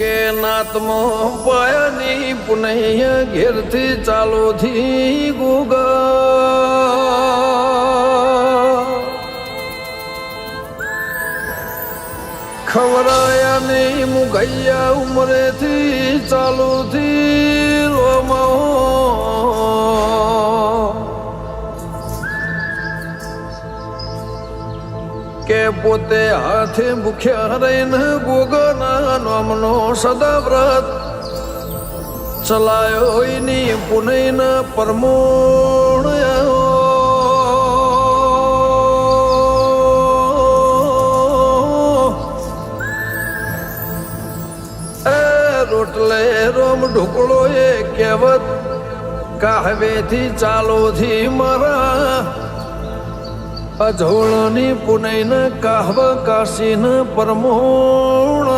કે નાતમો પાયાની પુનૈયા ઘેરથી ચાલોથી ગોગા ખવરાયા ને મુગૈયા ઉમરેથી ચાલોથી રોમાઓ કે પોતે હાથે ભૂખ્યા રહીને ગોગના નામનો સદા વ્રત ચલાયો એની પુનૈના પરમોણ રોટલે રોમ ઢોકળો એ કહેવત કાહવેથી ચાલોથી મારા અજોળની પુનૈન કાહવ કાશીન પરમોણ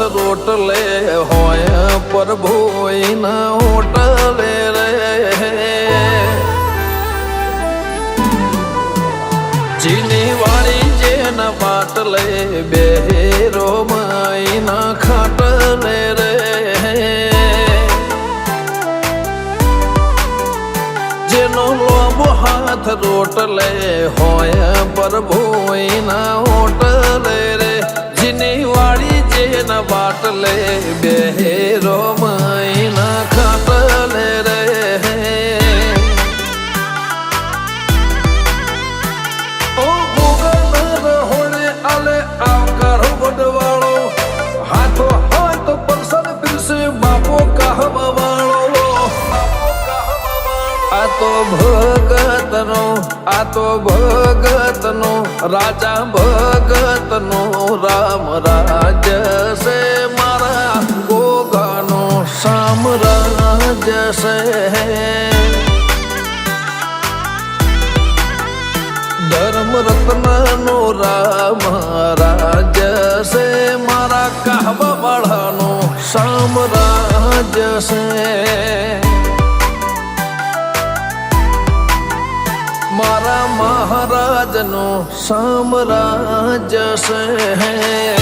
રોટલે હોય પ્રભુ ના હોટલે રે જીની વાળી જેના બાટલે બેરો માઈના ખાટલે રે જેનો લોબો હાથ રોટલે હોય પ્રભુ ના હોટલે રે જીની વાળી જેના બાટલે બેરો માઈના ખાટલે રે ઓ ગોગન હોણે આલે આવકાર વડવાળો હાથો હાથ પરસન પીરસે બાપો કહવા વાળો આ તો ભગતનો રાજા ભગતનો રામ રાજ છે મારા ગોગાનો સામ્રાજ છે ધર્મ રત્નનો રામ રાજ છે મારા કહવા વાળાનો સામ્રાજ છે મારા મહારાજનો સામ્રાજ છે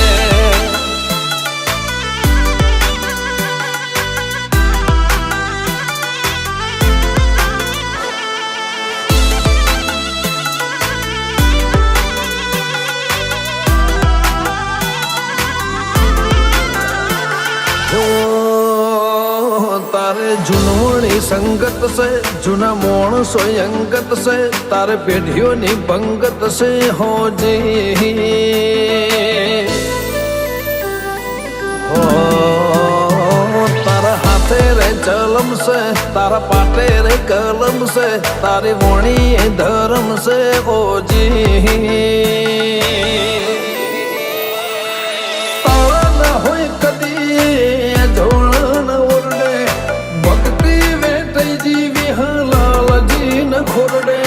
તારે જૂનોની સંગત છે જૂના માણસો અંગત છે તારે પેઢીઓની પંગત છે હોજી તારા હાથે રે ચલમ છે તારા પાટે રે કલમ છે તારી વણી ધર્મ છે હોજી તારા ના હોય કદી ધોળણ ઓરડે ભક્તિ વેટઈ જીવી હલાલજી ન ખોરડે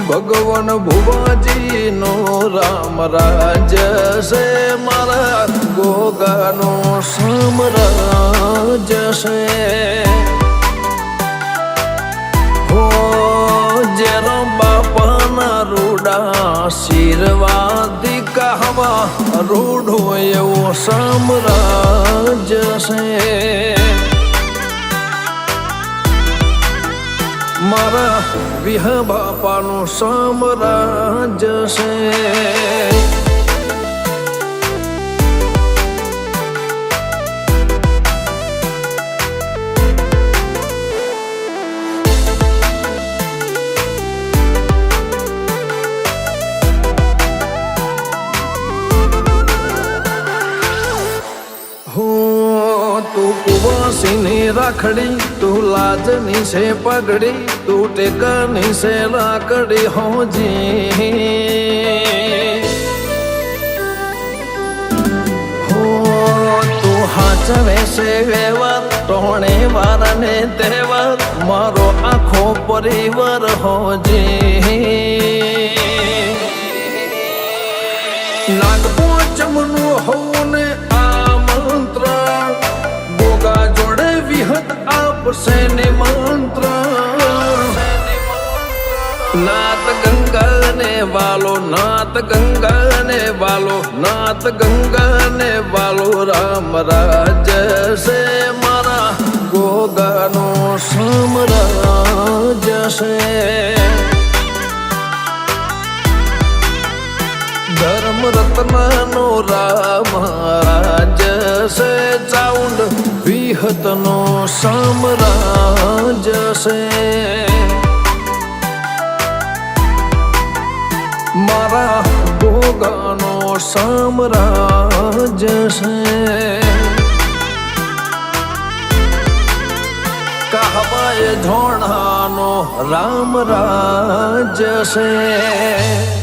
ભગવાન ભુવાજીનો રામ રાજ છે મારા ગોગાનો સામ્રાજ છે હો જેનો બાપાના રૂડા આશીર્વાદી કહવા રૂઢો એવો સામ્રાજ છે મારા વિહ બાપાનું સામ્રાજ છે હું તુલસીની રાખડી તું લાજની છે પગડી તું ટેકાની છે લાકડી હોજી હાચવે છે વ્યવહાર ટોણે વારને તહેવાર મારો આખો પરિવાર હોજે નાગપોચમનું હોને આમંત્રણ ગોગા જોડે વિહત આપશે નિમંત્રણ નાત ગંગા ને વાલો નાત ગંગા ને વાલો નાત ગંગા ને વાલો રામ રાજ છે મારા ગોગાનો સામ્રાજ છે ધર્મ રત્નનો રામ રાજ છે ચાઉંડ વિહતનો સામ્રાજ છે મારા ગોગાનો સામ્રાજ છે કહાવાય ધોણાનો રામ રાજ છે